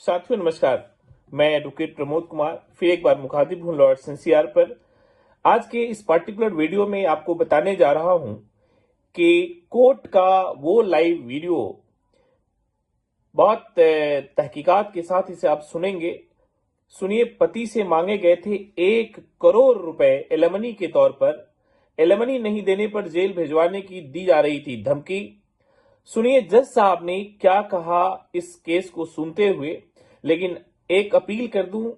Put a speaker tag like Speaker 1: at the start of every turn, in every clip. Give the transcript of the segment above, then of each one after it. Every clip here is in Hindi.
Speaker 1: साथियों नमस्कार। मैं एडवोकेट प्रमोद कुमार फिर एक बार मुखातिब हूं लॉर्ड्स एनसीआर पर। आज के इस पर्टिकुलर वीडियो में आपको बताने जा रहा हूं कि कोर्ट का वो लाइव वीडियो बहुत तहकीकात के साथ इसे आप सुनेंगे। सुनिए, पति से मांगे गए थे 1 करोड़ रुपए एलिमनी के तौर पर। एलिमनी नहीं देने पर जेल भिजवाने की दी जा रही थी धमकी। सुनिए जज साहब ने क्या कहा इस केस को सुनते हुए। लेकिन एक अपील कर दूं,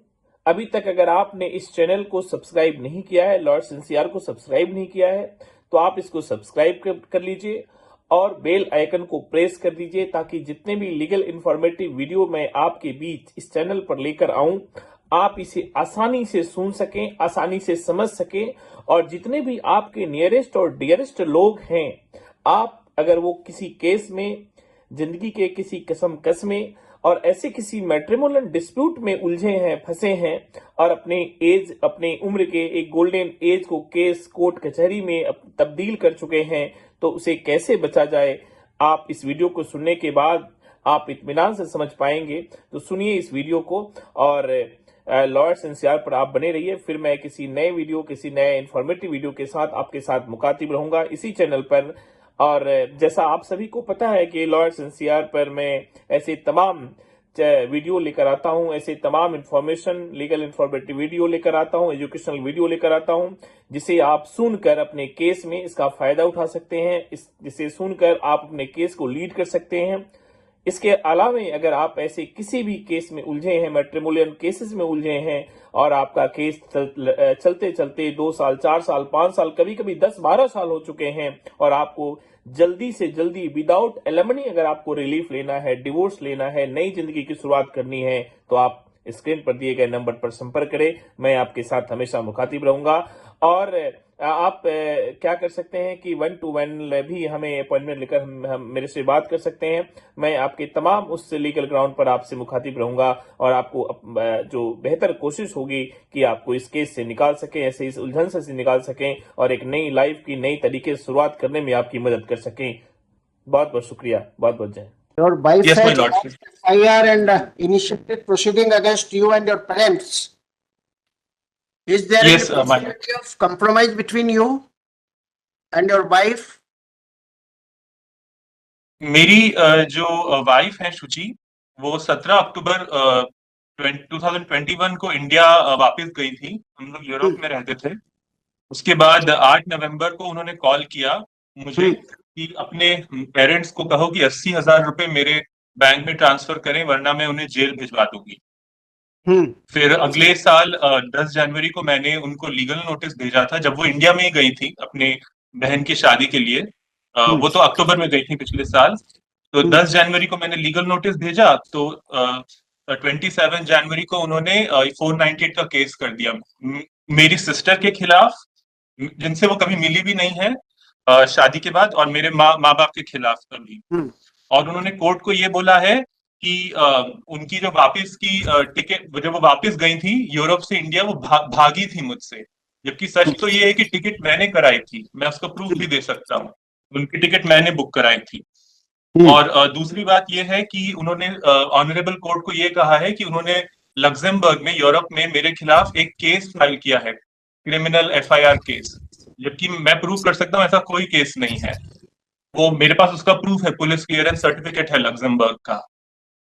Speaker 1: अभी तक अगर आपने इस चैनल को सब्सक्राइब नहीं किया है, लॉर्ड्स एनसीआर को सब्सक्राइब नहीं किया है, तो आप इसको सब्सक्राइब कर लीजिए और बेल आइकन को प्रेस कर दीजिए ताकि जितने भी लीगल इंफॉर्मेटिव वीडियो मैं आपके बीच इस चैनल पर लेकर आऊं, आप इसे आसानी से सुन सकें, आसानी से समझ सकें। और जितने भी आपके नियरेस्ट और डियरेस्ट लोग हैं, आप अगर वो किसी केस में, जिंदगी के किसी कस में और ऐसे किसी मैट्रिमोनियल डिस्प्यूट में उलझे हैं, फंसे हैं और अपने उम्र के एक गोल्डन एज को केस कोर्ट कचहरी में तब्दील कर चुके हैं, तो उसे कैसे बचा जाए, आप इस वीडियो को सुनने के बाद आप इत्मीनान से समझ पाएंगे। तो सुनिए इस वीडियो को और लॉर्ड्स एनसीआर पर आप बने रहिए। फिर मैं किसी नए वीडियो, किसी नए इंफॉर्मेटिव वीडियो के साथ आपके साथ मुखातिब रहूंगा इसी चैनल पर। और जैसा आप सभी को पता है कि लॉर्ड्स एनसीआर पर मैं ऐसे तमाम वीडियो लेकर आता हूं, ऐसे तमाम इंफॉर्मेशन, लीगल इंफॉर्मेटिव वीडियो लेकर आता हूं, एजुकेशनल वीडियो लेकर आता हूं, जिसे आप सुनकर अपने केस में इसका फायदा उठा सकते हैं, जिसे सुनकर आप अपने केस को लीड कर सकते हैं। इसके अलावा अगर आप ऐसे किसी भी केस में उलझे हैं, मैट्रिमोनियल केसेस में उलझे हैं और आपका केस चलते चलते 2 साल, 4 साल, 5 साल, कभी कभी 10-12 साल हो चुके हैं और आपको जल्दी से जल्दी विदाउट एलिमनी अगर आपको रिलीफ लेना है, डिवोर्स लेना है, नई जिंदगी की शुरुआत करनी है, तो आप स्क्रीन पर दिए गए नंबर पर संपर्क करें। मैं आपके साथ हमेशा मुखातिब रहूंगा। और आप क्या कर सकते हैं कि 1-to-1 भी हमें अपॉइंटमेंट लेकर हम मेरे से बात कर सकते हैं। मैं आपके तमाम उस लीगल ग्राउंड पर आपसे मुखातिब रहूंगा और आपको जो बेहतर कोशिश होगी कि आपको इस केस से निकाल सकें, ऐसे इस उलझन से निकाल सकें और एक नई लाइफ की नई तरीके से शुरुआत करने में आपकी मदद कर सकें। बहुत बहुत शुक्रिया, बहुत बहुत जय।
Speaker 2: Your wife
Speaker 3: Yes, my
Speaker 2: has
Speaker 3: lord.
Speaker 2: lodged FIR and initiated proceeding against you and your parents. Is there
Speaker 3: Yes,
Speaker 2: any possibility of compromise between you and your wife?
Speaker 3: मेरी जो वाइफ है शुचि, वो 17 अक्टूबर 2021 को इंडिया वापस गई थी। हम लोग यूरोप में रहते थे। उसके बाद 8 नवंबर को उन्होंने कॉल किया मुझे कि अपने पेरेंट्स को कहो कि 80,000 रुपए मेरे बैंक में ट्रांसफर करें, वरना मैं उन्हें जेल भिजवा दूंगी। फिर अगले साल 10 जनवरी को मैंने उनको लीगल नोटिस भेजा था, जब वो इंडिया में ही गई थी अपने बहन की शादी के लिए। वो तो अक्टूबर में गई थी पिछले साल। तो 10 जनवरी को मैंने लीगल नोटिस भेजा, तो 27 जनवरी को उन्होंने 498 का केस कर दिया मेरी सिस्टर के खिलाफ, जिनसे वो कभी मिली भी नहीं है शादी के बाद, और मेरे माँ बाप के खिलाफ कभी। और उन्होंने कोर्ट को ये बोला है कि उनकी जो वापस की टिकट, जब वो वापस गई थी यूरोप से इंडिया, वो भागी थी मुझसे। जबकि सच तो ये है कि टिकट मैंने कराई थी, मैं उसका प्रूफ भी दे सकता हूँ। उनकी टिकट मैंने बुक कराई थी। और दूसरी बात ये है कि उन्होंने ऑनरेबल कोर्ट को ये कहा है कि उन्होंने लग्जमबर्ग में, यूरोप में मेरे खिलाफ एक केस फाइल किया है, क्रिमिनल FIR केस, जबकि मैं प्रूव कर सकता हूँ ऐसा कोई केस नहीं है। वो मेरे पास उसका प्रूफ है, पुलिस क्लियरेंस सर्टिफिकेट है लग्जमबर्ग का।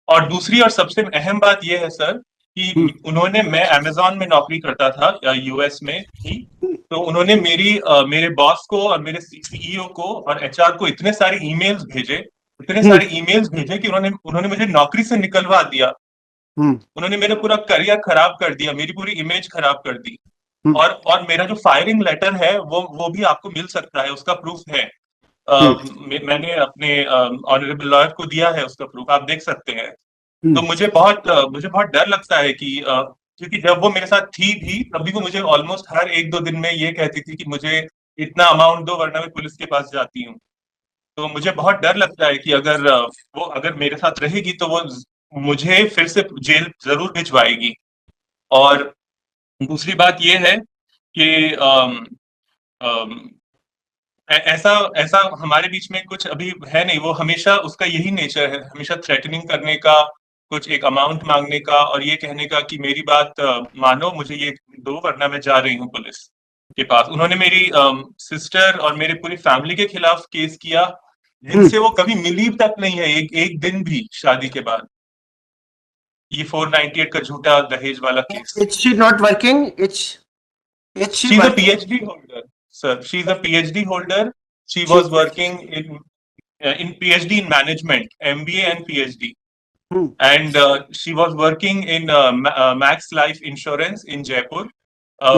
Speaker 3: और दूसरी और सबसे अहम बात यह है सर कि उन्होंने, मैं अमेजोन में नौकरी करता था US में ही, तो उन्होंने मेरे बॉस को और मेरे CEO को और HR को इतने सारे ईमेल्स भेजे कि उन्होंने मुझे नौकरी से निकलवा दिया। उन्होंने मेरा पूरा करियर खराब कर दिया, मेरी पूरी इमेज खराब कर दी। और मेरा जो फायरिंग लेटर है वो भी आपको मिल सकता है, उसका प्रूफ है। मैंने अपने ऑनरेबल लॉयर को दिया है, उसका प्रूफ आप देख सकते हैं। तो मुझे बहुत डर लगता है कि क्योंकि जब वो मेरे साथ थी भी, तभी वो मुझे ऑलमोस्ट हर 1-2 दिन में ये कहती थी कि मुझे इतना अमाउंट दो, वरना मैं पुलिस के पास जाती हूँ। तो मुझे बहुत डर लगता है कि अगर मेरे साथ रहेगी तो वो मुझे फिर से जेल जरूर भिजवाएगी। और दूसरी बात ये है कि ऐसा हमारे बीच में कुछ अभी है नहीं। वो हमेशा, उसका यही नेचर है, हमेशा थ्रेटनिंग करने का कुछ एक अमाउंट मांगने का और ये कहने का कि मेरी बात मानो, मुझे ये दो वरना मैं जा रही हूँ पुलिस के पास। उन्होंने मेरी सिस्टर और मेरे पूरी फैमिली के खिलाफ केस किया, जिनसे वो कभी मिली तक नहीं है एक दिन भी शादी के बाद। ये 498 का झूठा दहेज वाला case.
Speaker 2: Is she not working? Is she
Speaker 3: She's a
Speaker 2: working?
Speaker 3: PhD holder, sir. She's a PhD holder. She was working in PhD in management, MBA and PhD.
Speaker 2: Hmm.
Speaker 3: And she was working in Max Life Insurance in Jaipur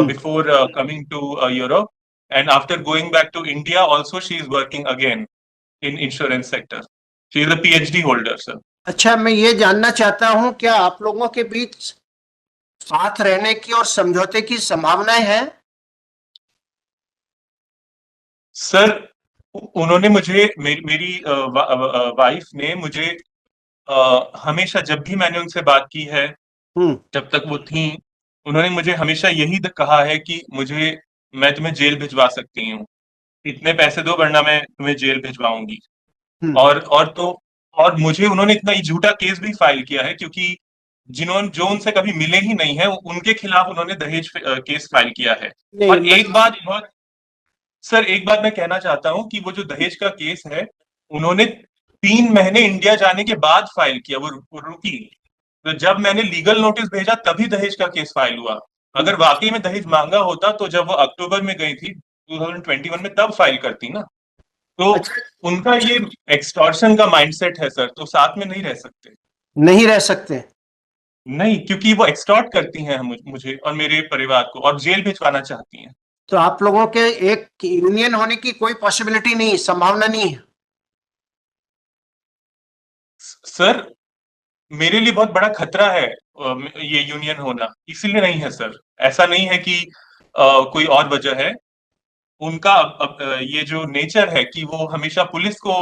Speaker 3: before coming to Europe. And after going back to India, also she is working again in insurance sector. She is a PhD holder, sir.
Speaker 2: अच्छा, मैं ये जानना चाहता हूँ, क्या आप लोगों के बीच साथ रहने की और समझौते की संभावनाएं हैं?
Speaker 3: सर, उन्होंने मुझे मेरी वाइफ ने मुझे हमेशा, जब भी मैंने उनसे बात की है, जब तक वो थी, उन्होंने मुझे हमेशा यही कहा है कि मैं तुम्हें जेल भिजवा सकती हूँ, इतने पैसे दो वरना मैं तुम्हें जेल भिजवाऊंगी। और मुझे उन्होंने इतना ही झूठा केस भी फाइल किया है, क्योंकि जो उनसे कभी मिले ही नहीं है, उनके खिलाफ उन्होंने दहेज केस फाइल किया है। और एक बात मैं कहना चाहता हूँ कि वो जो दहेज का केस है, उन्होंने 3 महीने इंडिया जाने के बाद फाइल किया, वो रुकी। तो जब मैंने लीगल नोटिस भेजा तभी दहेज का केस फाइल हुआ। अगर वाकई में दहेज मांगा होता तो जब वो अक्टूबर में गई थी 2021 में, तब फाइल करती ना। तो उनका ये एक्सटॉर्शन का माइंडसेट है सर, तो साथ में नहीं रह सकते।
Speaker 2: नहीं रह सकते?
Speaker 3: नहीं, क्योंकि वो एक्सटॉर्ट करती हैं मुझे और मेरे परिवार को, और जेल भिजवाना चाहती हैं।
Speaker 2: तो आप लोगों के एक यूनियन होने की कोई पॉसिबिलिटी नहीं, संभावना नहीं है?
Speaker 3: सर, मेरे लिए बहुत बड़ा खतरा है ये यूनियन होना, इसीलिए नहीं है सर। ऐसा नहीं है कि कोई और वजह है। उनका ये जो नेचर है कि वो हमेशा पुलिस को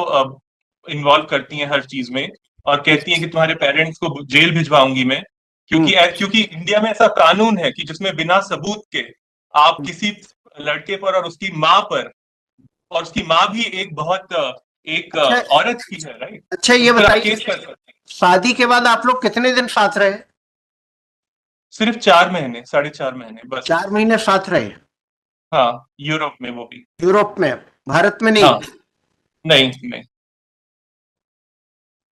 Speaker 3: इन्वॉल्व करती हैं हर चीज में, और कहती हैं कि तुम्हारे पेरेंट्स को जेल भिजवाऊंगी मैं, क्योंकि इंडिया में ऐसा कानून है कि जिसमें बिना सबूत के आप किसी लड़के पर और उसकी माँ पर, और उसकी माँ भी एक औरत ही है, राइट?
Speaker 2: अच्छा, ये बताइए, शादी के बाद आप लोग कितने दिन साथ रहे?
Speaker 3: सिर्फ 4 महीने, 4.5 महीने बस।
Speaker 2: 4 महीने साथ रहे?
Speaker 3: हाँ, यूरोप में, वो भी।
Speaker 2: यूरोप में, भारत में नहीं?
Speaker 3: हाँ, नहीं।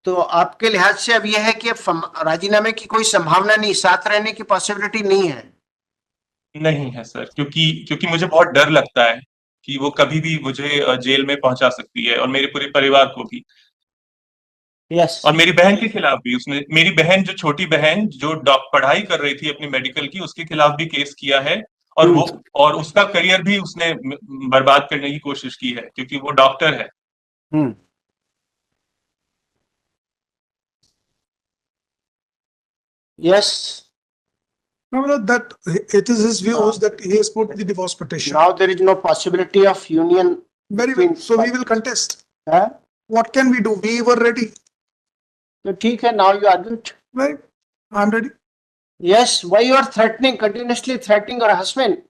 Speaker 2: तो आपके लिहाज से अब यह है कि राजीनामे की कोई संभावना नहीं, साथ रहने की पॉसिबिलिटी नहीं है?
Speaker 3: नहीं है सर, क्योंकि मुझे बहुत डर लगता है कि वो कभी भी मुझे जेल में पहुंचा सकती है, और मेरे पूरे परिवार को भी।
Speaker 2: यस।
Speaker 3: और मेरी बहन के खिलाफ भी उसने, मेरी बहन, जो छोटी बहन जो पढ़ाई कर रही थी अपनी मेडिकल की, उसके खिलाफ भी केस किया है। और उसका करियर भी उसने बर्बाद करने की कोशिश की है, क्योंकि वो डॉक्टर है।
Speaker 2: Yes.
Speaker 4: No, that it is his views that he has put the divorce petition.
Speaker 2: Now there is no possibility of union.
Speaker 4: Very well. So we will contest.
Speaker 2: Huh?
Speaker 4: What can we do? We were ready.
Speaker 2: So ठीक है, now you argue it.
Speaker 4: Right. I'm ready.
Speaker 2: Yes. Why you are threatening, continuously threatening your husband?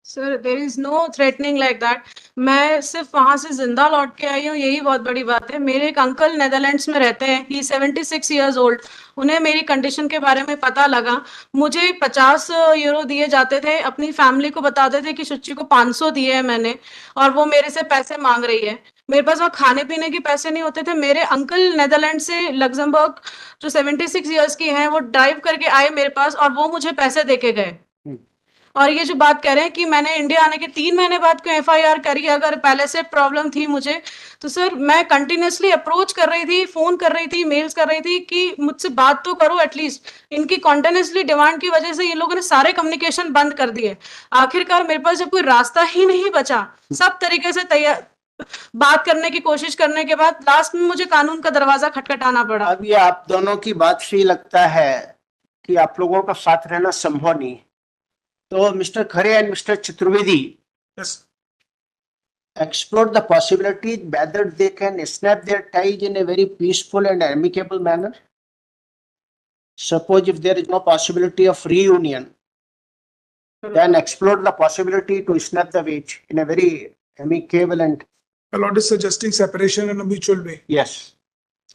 Speaker 5: Sir, there is no threatening like that. मैं सिर्फ वहां से जिंदा लौट के आई हूँ, यही बहुत बड़ी बात है। मेरे एक अंकल नेदरलैंड्स में रहते हैं, ही 76 ईयर्स ओल्ड। उन्हें मेरी कंडीशन के बारे में पता लगा। मुझे 50 यूरो दिए जाते थे, अपनी फैमिली को बताते थे कि सुच्ची को 500 दिए हैं मैंने, और वो मेरे से पैसे मांग रही है। मेरे पास वहाँ खाने पीने के पैसे नहीं होते थे। मेरे अंकल नेदरलैंड से लग्जमबर्ग, जो 76 ईयर्स की हैं, वो ड्राइव करके आए मेरे पास, और वो मुझे पैसे दे के गए। और ये जो बात कह रहे हैं कि मैंने इंडिया आने के 3 महीने बाद क्यों FIR करी, अगर पहले से प्रॉब्लम थी मुझे, तो सर मैं कंटिन्यूसली अप्रोच कर रही थी, फोन कर रही थी, मेल्स कर रही थी कि मुझसे बात तो करो एटलीस्ट। इनकी कॉन्टिन्यूसली डिमांड की वजह से ये लोगों ने सारे कम्युनिकेशन बंद कर दिए। आखिरकार मेरे पास जब कोई रास्ता ही नहीं बचा, सब तरीके से तैयार बात करने की कोशिश करने के बाद लास्ट में मुझे कानून का दरवाजा खटखटाना पड़ा।
Speaker 2: अब ये आप दोनों की बात से ही लगता है कि आप लोगों का साथ रहना संभव नहीं। तो mister Khare and mister Chaturvedi,
Speaker 4: Yes.
Speaker 2: explore the possibility whether they can snap their ties in a very peaceful and amicable manner. Suppose if there is no possibility of reunion, then explore the possibility to snap the wedge in a very amicable and
Speaker 4: A lot is suggesting separation in a mutual way.
Speaker 2: yes.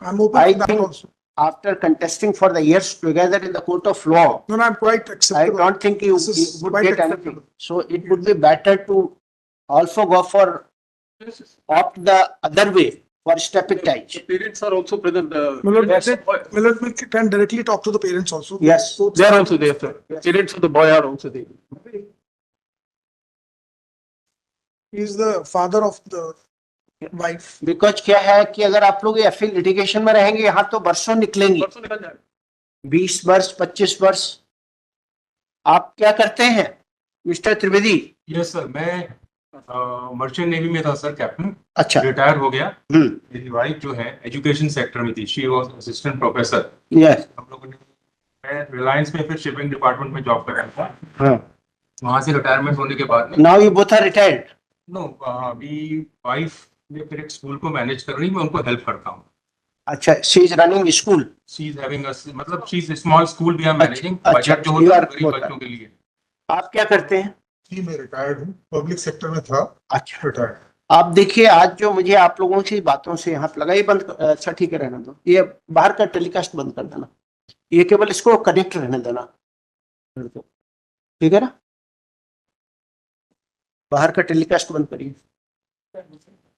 Speaker 4: I'm open
Speaker 2: I
Speaker 4: to that
Speaker 2: think
Speaker 4: also.
Speaker 2: after contesting for the years together in the court of law,
Speaker 4: No, no, I'm quite
Speaker 2: I
Speaker 4: acceptable.
Speaker 2: don't think you
Speaker 4: This is
Speaker 2: would
Speaker 4: quite
Speaker 2: get anything.
Speaker 4: acceptable.
Speaker 2: So it would be better to also go for opt the other way for stepwise.
Speaker 6: Parents are also present.
Speaker 4: Milord, we can directly talk to the parents also.
Speaker 2: Yes.
Speaker 6: They are also there, sir. Parents of the boy are also there.
Speaker 4: He is the father of the wife.
Speaker 2: Because क्या है कि अगर आप लोग ये FA litigation में रहेंगे यहाँ तो वर्षों निकलेंगे,
Speaker 6: परसों निकल जाएगा।
Speaker 2: 20 वर्ष 25 वर्ष। आप क्या करते हैं मिस्टर त्रिवेदी?
Speaker 7: यस सर, मैं मर्चेंट नेवी में था सर, कैप्टन।
Speaker 2: अच्छा।
Speaker 7: रिटायर हो गया।
Speaker 2: हम्म।
Speaker 7: मेरी वाइफ जो है एजुकेशन सेक्टर में थी, she was assistant professor.
Speaker 2: Yes.
Speaker 7: हम लोगों ने, मैं रिलायंस में फिर शिपिंग डिपार्टमेंट में जॉब कर रहा था।
Speaker 2: हाँ।
Speaker 7: वहां से रिटायरमेंट होने के बाद में
Speaker 2: Now you both are retired.
Speaker 7: No, अभी वाइफ ने फिर एक स्कूल को मैनेज कर रही, मैं उनको हेल्प करता हूँ।
Speaker 2: अच्छा, she is running school.
Speaker 7: She is having मतलब she is small school we are managing,
Speaker 2: अच्छा,
Speaker 7: बजट जो
Speaker 2: you
Speaker 7: होता है
Speaker 2: are
Speaker 7: गरीब
Speaker 2: both
Speaker 7: बच्चों के लिए।
Speaker 2: आप क्या करते हैं?
Speaker 4: जी, मैं रिटायर्ड हूँ, पब्लिक सेक्टर में था,
Speaker 2: अच्छा।
Speaker 4: रिटायर्ड।
Speaker 2: आप देखिए, आज जो मुझे आप लोगों की बातों से यहाँ पे लगा, ये बंद, अच्छा ठीक है, रहने दो, ये बाहर का टेलीकास्ट बंद कर देना, ये केवल इसको कनेक्ट रहने देना, ठीक है ना? बाहर का टेलीकास्ट बंद करिए।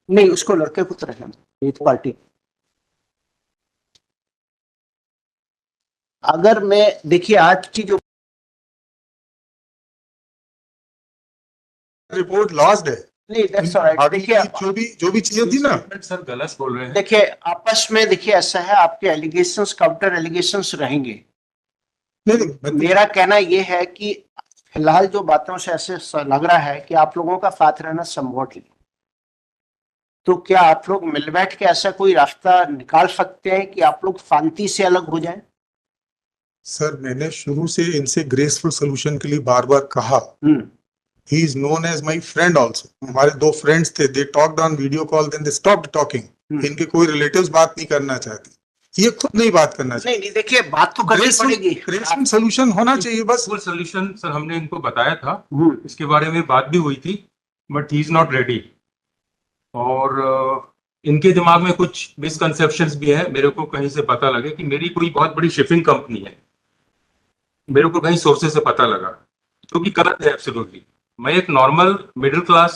Speaker 2: नहीं, उसको लड़के को तो रहने दो, ये पार्टी। अगर मैं देखिए आज की जो
Speaker 4: रिपोर्ट लॉस्ट है।
Speaker 2: नहीं, that's all right। देखिए,
Speaker 4: जो भी चीजें थी ना,
Speaker 7: सर गलत बोल रहे हैं।
Speaker 2: देखिए आपस में, देखिए ऐसा है, आपके एलिगेशंस काउंटर एलिगेशंस रहेंगे।
Speaker 4: नहीं,
Speaker 2: मेरा कहना ये है कि फिलहाल जो बातों से ऐसे लग रहा है कि आप लोगों का साथ रहना संभव नहीं, तो क्या आप लोग मिल बैठ के ऐसा कोई रास्ता निकाल सकते हैं कि आप लोग शांति से अलग हो जाएं?
Speaker 4: सर मैंने शुरू से इनसे ग्रेसफुल सोल्यूशन के लिए बार बार कहा। He is known as my friend also. हमारे दो फ्रेंड्स थे, they talked on video call, then they stopped talking. इनके कोई रिलेटिव्स बात नहीं करना चाहते, ये खुद नहीं बात करना चाहते।
Speaker 2: नहीं, देखिए बात तो करनी पड़ेगी,
Speaker 4: ग्रेसफुल सोल्यूशन होना चाहिए बस।
Speaker 7: फुल सोल्यूशन सर हमने इनको बताया था, इसके बारे में बात भी हुई थी, but he is not ready. और इनके दिमाग में कुछ मिसकंसेप्शंस भी है। मेरे को कहीं से पता लगे कि मेरी कोई बहुत बड़ी शिपिंग कंपनी है, मेरे को कहीं सोर्सेज से पता लगा, जो कि गलत है एब्सोल्युटली। मैं एक नॉर्मल मिडिल क्लास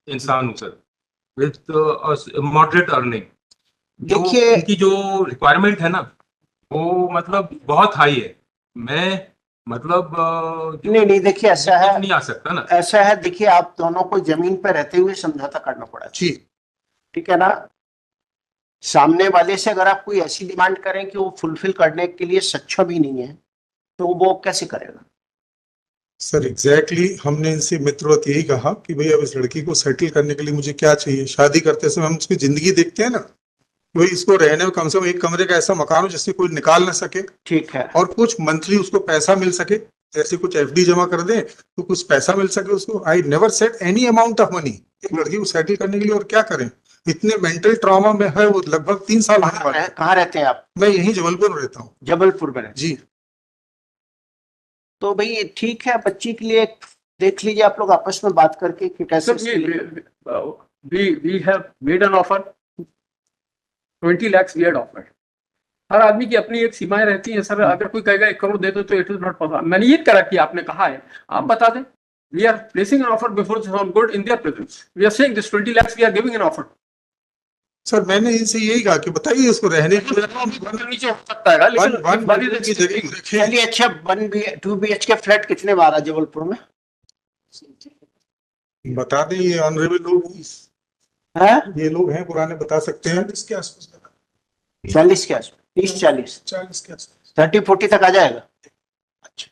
Speaker 7: इंसान हूँ सर, विद मॉडरेट अर्निंग।
Speaker 2: देखिए,
Speaker 7: इनकी जो रिक्वायरमेंट है ना, वो मतलब बहुत हाई है। मैं मतलब
Speaker 2: नहीं, देखिए ऐसा है,
Speaker 7: नहीं आ सकता ना।
Speaker 2: ऐसा है, देखिए आप दोनों को जमीन पर रहते हुए समझौता करना पड़ा जी, ठीक है ना? सामने वाले से अगर आप कोई ऐसी डिमांड करें कि वो फुलफिल करने के लिए सक्षम ही नहीं है, तो वो कैसे करेगा?
Speaker 4: सर एग्जैक्टली हमने इनसे मित्रवत यही कहा कि भाई अब इस लड़की को सेटल करने के लिए मुझे क्या चाहिए। शादी करते समय हम उसकी जिंदगी देखते हैं ना, भाई इसको रहने में कम से कम एक कमरे का ऐसा मकान हो जिससे कोई निकाल ना सके,
Speaker 2: ठीक है,
Speaker 4: और कुछ मंथली उसको पैसा मिल सके, जैसे कुछ FD जमा कर दें तो कुछ पैसा मिल सके उसको। I never set any amount of money एक लड़की को सेटल करने के लिए। और क्या करें, इतने मेंटल ट्रॉमा में है वो, लगभग 3 साल होने वाले।
Speaker 2: कहाँ रहते हैं आप?
Speaker 4: मैं यहीं जबलपुर में रहता हूँ।
Speaker 2: जबलपुर में
Speaker 4: जी।
Speaker 2: तो भाई ठीक है, बच्ची के लिए देख लीजिए आप लोग आपस में बात करके कि कैसे
Speaker 6: we have made an offer 20 lakhs we had offered। हर आदमी की अपनी एक सीमाएं रहती हैं सर। अगर कोई कहेगा 1 करोड़ दे दो तो इट इज नॉट पॉसिबल। मैंने ये करा कि आपने कहा है, आप बता दें। We are placing an offer before on good in their presence. We are saying this 20 lakhs we are giving an offer.
Speaker 4: Sir मैंने इनसे यही कहा कि बताइए इसको रहने के
Speaker 6: नीचे हो सकता है, लेकिन
Speaker 2: चलिए। अच्छा, 2 BHK फ्लैट कितने में आ रहा है जबलपुर में?
Speaker 4: बता दें, ये ऑनरेबल लोग
Speaker 2: है,
Speaker 4: ये लोग हैं पुराने, बता सकते हैं।
Speaker 2: 40 के आसपास, 30-40
Speaker 4: के आसपास
Speaker 2: 30-40 तक आ जाएगा। अच्छा,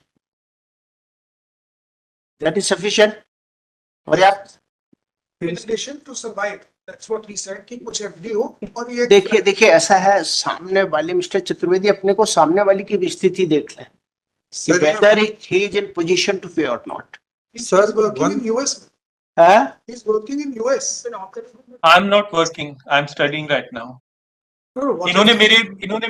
Speaker 2: दैट इज सफिशिएंट, पर्याप्त।
Speaker 4: to survive, that's what he said, कि कुछ FD हो। और ये
Speaker 2: देखिए ऐसा है, सामने वाले मिस्टर चतुर्वेदी अपने को सामने वाली की भी स्थिति देख लें, whether he is in position to pay or not।
Speaker 4: Sir one US,
Speaker 2: है,
Speaker 4: he's working in US।
Speaker 3: I am not working, I am studying right now. इन्होंने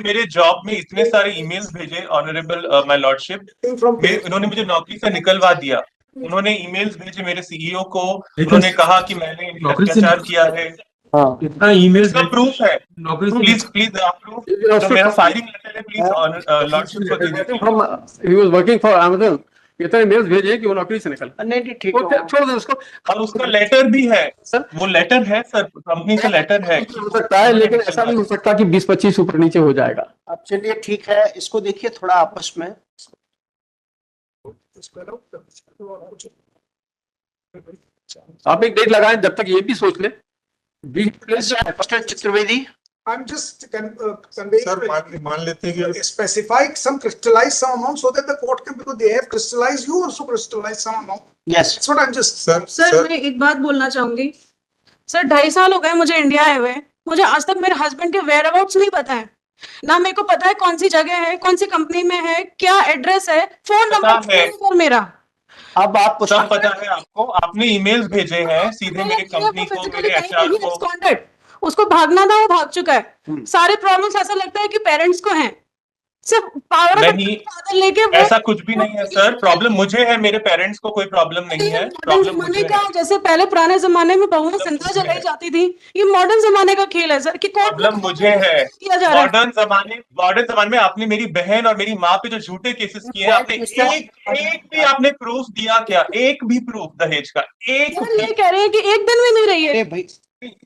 Speaker 3: मेरे जॉब में इतने सारे ईमेल्स भेजे, ऑनरेबल माय लॉर्डशिप, इन्होंने मुझे नौकरी से निकलवा दिया। उन्होंने ईमेल्स भेजे मेरे CEO को, उन्होंने कहा कि मैंने अत्याचार किया है,
Speaker 2: हाँ
Speaker 7: इतना ईमेल
Speaker 3: इसका प्रूफ है,
Speaker 7: नौकरी से
Speaker 3: प्लीज आप प्रूफ जो मेरा फायरिंग लेटर है प्लीज लॉर्डशिप को दे दीजिए।
Speaker 6: He was working for Amazon, इतने मेल्स भेजे कि वो नौकरी से निकल
Speaker 2: नहीं नहीं ठीक
Speaker 6: वो
Speaker 2: है।
Speaker 6: छोड़ दे उसको।
Speaker 3: और उसका लेटर भी है
Speaker 6: सर
Speaker 3: वो लेटर है सर, कंपनी से लेटर है।
Speaker 6: हो सकता है, लेकिन ऐसा नहीं हो सकता कि 20-25 ऊपर नीचे हो जाएगा।
Speaker 2: अब चलिए ठीक है, इसको देखिए थोड़ा आपस में।
Speaker 6: आप एक डेट लगाएं, जब तक ये भी सोच ले।
Speaker 2: Mister Chaturvedi,
Speaker 8: I'm just conveying.
Speaker 4: Sir मान लेते हैं कि
Speaker 8: Specify some, crystallize some amount so that the court can, because they have crystallized, you also crystallize some amount.
Speaker 2: Yes
Speaker 8: That's what I'm just.
Speaker 5: Sir मैं एक बात बोलना चाहूंगी सर, 2.5 साल हो गए मुझे इंडिया आए हुए, मुझे आज तक मेरे हस्बैंड के वेयर अबाउट्स नहीं पता है, ना मेरे को पता है कौन सी जगह है, कौन सी कंपनी में है, क्या एड्रेस है, फोन
Speaker 3: पता है।
Speaker 5: नंबर मेरा।
Speaker 2: अब आप
Speaker 3: सब पता है आपको, आपने ईमेल्स भेजे हैं सीधे मेरे कंपनी को, मेरे एचआर को।
Speaker 5: उसको भागना था, वो भाग चुका है। सारे प्रॉब्लम्स ऐसा लगता है कि पेरेंट्स को हैं, सिर्फ पावर
Speaker 3: नहीं,
Speaker 5: लेके वो
Speaker 3: ऐसा कुछ भी नहीं है सर। प्रॉब्लम मुझे है, मेरे पेरेंट्स को कोई प्रॉब्लम नहीं है। प्रॉब्लम मुझे
Speaker 5: जमाने का,
Speaker 3: है।
Speaker 5: जैसे पहले पुराने जमाने में बहुएं जिंदा जलाई जाती थी, ये मॉडर्न जमाने का खेल है सर कि कोर्ट में
Speaker 3: प्रॉब्लम मुझे है।
Speaker 5: किया जा रहा है।
Speaker 3: मॉडर्न जमाने में आपने मेरी बहन और मेरी माँ पे जो झूठे केसेस किए हैं, आपने एक भी आपने प्रूफ दिया क्या? एक भी प्रूफ दहेज का एक
Speaker 5: यार ये कह रहे हैं कि एक दिन भी नहीं रही है।
Speaker 2: अरे भाई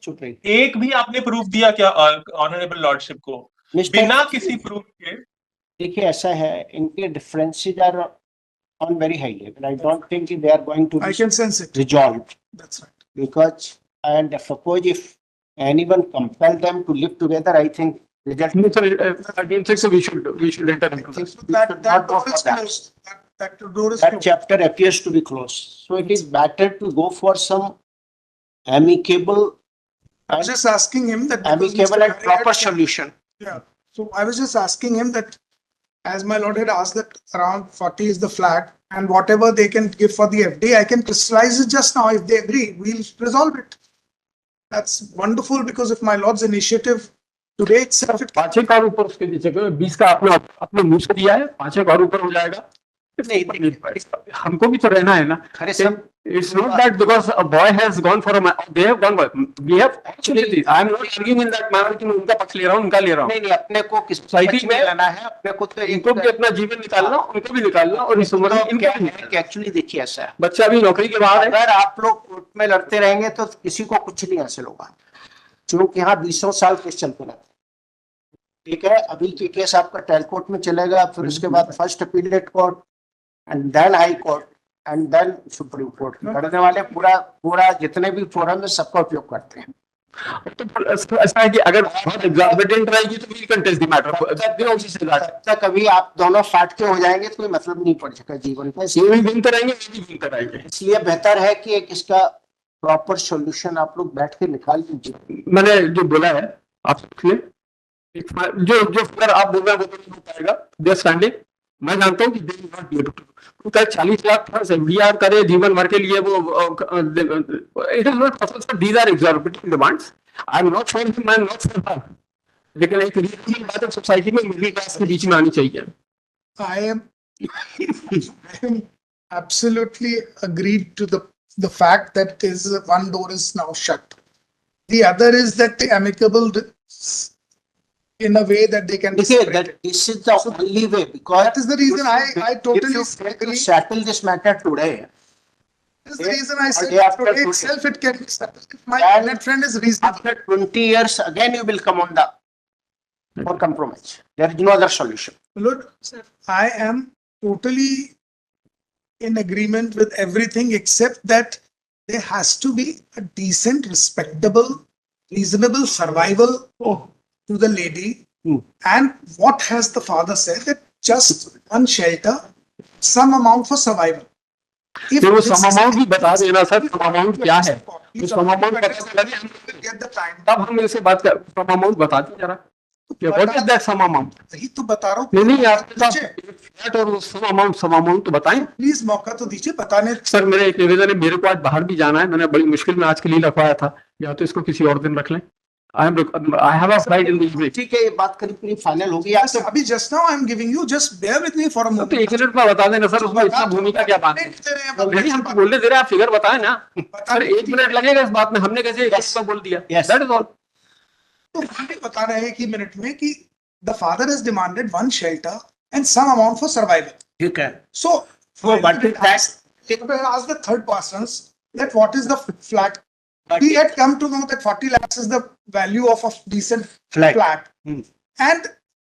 Speaker 2: चुप रहिए।
Speaker 3: एक भी आपने प्रूफ दिया क्या ऑनरेबल लॉर्डशिप को, बिना किसी प्रूफ के?
Speaker 2: देखिए ऐसा है, इनके differences are on very high level. I don't think they are going to
Speaker 8: I can sense it.
Speaker 2: resolved
Speaker 8: That's right.
Speaker 2: because, and suppose if anyone compel them to live together, I think result
Speaker 6: No, sir, I don't think so. We should enter into that.
Speaker 8: So that door is closed. That door is
Speaker 2: that
Speaker 8: closed.
Speaker 2: chapter appears to be closed. So it is better to go for some amicable
Speaker 8: I was just asking him that. because
Speaker 2: amicable
Speaker 8: Mr.
Speaker 2: and
Speaker 8: Hari
Speaker 2: proper
Speaker 8: had-
Speaker 2: solution.
Speaker 8: Yeah. So I was just asking him that, as my lord had asked, that around 40 is the flat, and whatever they can give for the FD, I can crystallize it just now. If they agree, we'll resolve it. That's wonderful, because if my lord's initiative today itself, it
Speaker 6: 5 और ऊपर उसके नीचे 20 का आपने अपने मुंह से दिया है, 5 और ऊपर हो जाएगा।
Speaker 2: नहीं,
Speaker 6: हमको भी तो रहना है ना।
Speaker 2: अरे sir,
Speaker 6: It's not that because a boy has gone for they have gone. We have actually. I am not arguing in that manner कि मैं उनका पक्ष ले रहा हूँ, उनका ले रहा हूँ।
Speaker 2: नहीं नहीं, अपने को किस
Speaker 6: सोसाइटी
Speaker 2: सोसाइटी में
Speaker 6: में
Speaker 2: लाना है, अपने को तो
Speaker 6: इनको भी अपना जीवन निकालना, उनको भी निकालना, और इस उम्र में
Speaker 2: क्या
Speaker 6: इनका
Speaker 2: है कि एक्चुअली देखिए ऐसा है,
Speaker 6: बच्चा भी नौकरी के बाहर है।
Speaker 2: अगर आप लोग कोर्ट में लड़ते रहेंगे तो किसी को कुछ नहीं हासिल होगा, क्योंकि यहाँ 20 साल केस चलते रहते हैं। ठीक है, अभी के केस आपका ट्रायल कोर्ट में चलेगा, फिर उसके बाद first appellate court and then high court and then supreme court. लड़ने वाले पूरा जितने भी फोरम है सबका उपयोग करते हैं।
Speaker 6: तो ऐसा है कि अगर बहुत एग्जॉर्बिटेंट रहेगी तो वी कंटेस्ट द मैटर उसी से जाकर
Speaker 2: जब तक अभी आप दोनों फाट के हो जाएंगे तो कोई मतलब नहीं पड़ सका जीवन का।
Speaker 6: ये भी घूमते रहेंगे, ये भी घूमते रहेंगे।
Speaker 2: इसलिए बेहतर है कि एक इसका प्रॉपर सॉल्यूशन आप लोग बैठ के निकाल लीजिए।
Speaker 6: मैंने जो बोला है आप सोच लें, जो फिगर आप बोल रहे हैं वो तो नहीं हो पाएगा। दे आर स्टैंडिंग, मैं जानता हूँ कि they will not be able to 40 lakh plus FDR करे जीवन भर के लिए, वो it is not possible sir. These are exorbitant demands. I am not for him, I am not for her, लेकिन एक रीजनेबल बात है सोसाइटी में मिडिल क्लास के बीच में आनी चाहिए।
Speaker 8: I am absolutely agreed to the fact that is one door is now shut. The other is that the amicable in a way that they can be
Speaker 2: देखिए
Speaker 8: separated.
Speaker 2: that this is the only way, because
Speaker 8: That is the reason I totally
Speaker 2: if you try to
Speaker 8: agree.
Speaker 2: settle this matter today,
Speaker 8: That is the reason I said
Speaker 2: day after
Speaker 8: today
Speaker 2: today.
Speaker 8: itself it can be settled. If my
Speaker 2: And
Speaker 8: net friend is reasonable.
Speaker 2: after 20 years again you will come on the for compromise. There is no other solution.
Speaker 8: Look, I am totally in agreement with everything except that there has to be a decent, respectable, reasonable survival to the lady. And what has the father said, that just one shelter, some amount for survival. If
Speaker 6: तो वो
Speaker 8: this
Speaker 6: सम
Speaker 8: is-
Speaker 6: अमाउंट भी बता देना सर, सम अमाउंट क्या है,
Speaker 8: Please,
Speaker 6: तो सम अमाउंट पता चले
Speaker 8: we'll get the time.
Speaker 6: तब हम इनसे बात कर। सम अमाउंट बता दो जरा, what is that some amount?
Speaker 8: वही तो बता रहा
Speaker 6: नहीं
Speaker 8: हूँ।
Speaker 6: नहीं, आपके पास फ्लैट और सम अमाउंट तो बताएं
Speaker 8: प्लीज मौका तो दीजिए बताने।
Speaker 6: सर। मेरे एक निवेदन है, मेरे को आज बाहर भी जाना है, मैंने बड़ी मुश्किल में आज के लिए रखवाया था, या तो इसको किसी और दिन रख लें। I have a flight in the evening.
Speaker 2: ठीक है, ये बात करीब फाइनल हो गई
Speaker 8: Yes,
Speaker 2: आपसे।
Speaker 8: अभी just now I'm giving you, just bear with me for a
Speaker 6: तो
Speaker 8: moment.
Speaker 6: एक मिनट में बता देना सर, उसमें इतना भूमिका क्या बात है? नहीं, हम तो बोलने दे रहे हैं, आप फिगर बताए ना सर। 1 मिनट लगेगा इस बात में, हमने कैसे एक का बोल दिया?
Speaker 2: Yes.
Speaker 6: That is all.
Speaker 8: तो ये बता रहे हैं कि मिनट में कि the father has demanded one shelter and some amount for survival.
Speaker 2: ठीक है,
Speaker 8: So
Speaker 2: what is that?
Speaker 8: ask the third persons that what is the flat. He had come to know that 40 lakhs is the value of a decent
Speaker 2: Flat.
Speaker 8: flat.
Speaker 2: Hmm.
Speaker 8: And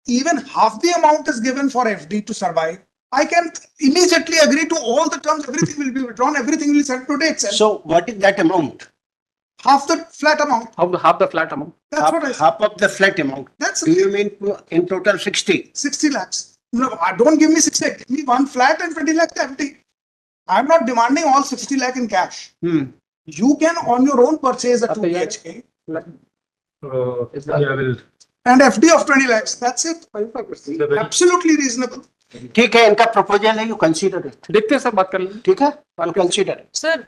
Speaker 8: even half the amount is given for FD to survive. I can immediately agree to all the terms, everything will be withdrawn, everything will be sent today itself.
Speaker 2: So what is that amount?
Speaker 8: Half the flat amount.
Speaker 6: Half the flat amount.
Speaker 8: That's what I said.
Speaker 2: Half of the flat amount.
Speaker 8: That's
Speaker 2: Do you mean in total 60?
Speaker 8: 60 lakhs. No, don't give me 60 lakhs. Give me one flat and 20 lakhs FD. I'm not demanding all 60 lakh in cash. You can on your own purchase a 2 BHK
Speaker 7: I will.
Speaker 8: and FD of 20 lakhs. That's it. Absolutely reasonable.
Speaker 2: ठीक है, इनका प्रपोजल है, यू कंसीडर इट।
Speaker 6: देखते हैं सर, बात कर लेंगे।
Speaker 2: ठीक है, यू कंसीडर।
Speaker 5: सर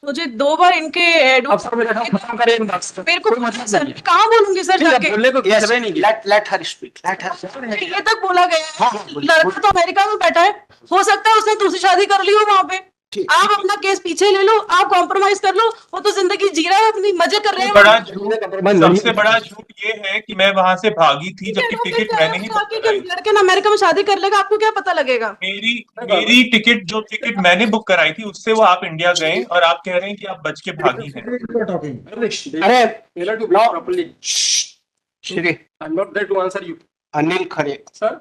Speaker 5: मुझे 2 बार इनके
Speaker 6: अब सर मेरा काम खत्म करें इन बात से।
Speaker 5: मेरे को
Speaker 6: कोई मतलब
Speaker 5: सर
Speaker 6: नहीं है।
Speaker 5: कहाँ बोलूंगी सर जाके?
Speaker 6: बोलने को
Speaker 2: Yes,
Speaker 6: जगह नहीं है।
Speaker 2: let her speak. Let her.
Speaker 5: ये तक बोला गया
Speaker 2: हाँ,
Speaker 5: है।
Speaker 2: हाँ, बोलिए,
Speaker 5: लड़का तो अमेरिका में बैठा है, हो सकता है उसने दूसरी शादी कर ली हो वहां पे।
Speaker 2: ठीक।
Speaker 5: आप अपना केस पीछे ले लो, आप कॉम्प्रोमाइज कर लो, वो तो जिंदगी जी रहा है, अपनी मजे कर रहे हैं।
Speaker 3: बड़ा सबसे बड़ा झूठ ये है कि मैं वहां से भागी थी, जबकि टिकट मैंने ही बुक कराई।
Speaker 5: लड़के ना अमेरिका में शादी कर लेगा, आपको क्या पता लगेगा?
Speaker 3: मेरी टिकट मैंने बुक कराई थी, उससे वो आप इंडिया गए और आप कह रहे हैं कि आप बच के भागी हैं।
Speaker 2: अरे
Speaker 6: Failure to properly.
Speaker 2: Shri
Speaker 6: I'm not there to answer you.
Speaker 2: Anil Khare,
Speaker 6: Sir,